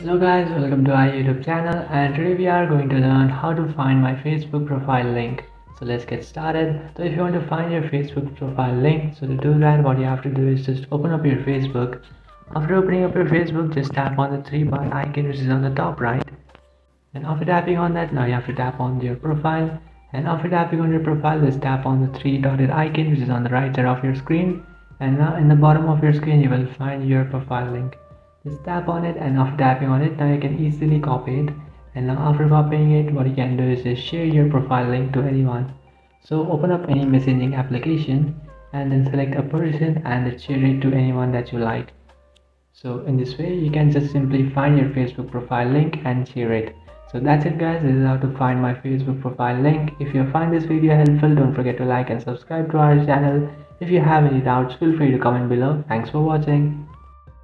Hello guys, welcome to our YouTube channel, and today we are going to learn how to find my Facebook profile link. So let's get started. So if you want to find your Facebook profile link, so to do that what you have to do is just open up your Facebook. After opening up your Facebook, just tap on the three bar icon which is on the top right. And after tapping on that, now you have to tap on your profile. And after tapping on your profile, just tap on the three dotted icon which is on the right side of your screen. And now in the bottom of your screen, you will find your profile link. Just tap on it, and after tapping on it, now you can easily copy it. And now after copying it, what you can do is just share your profile link to anyone. So open up any messaging application and then select a person and share it to anyone that you like. So in this way you can just simply find your Facebook profile link and share it. So that's it guys, this is how to find my Facebook profile link. If you find this video helpful, don't forget to like and subscribe to our channel. If you have any doubts, feel free to comment below. Thanks for watching.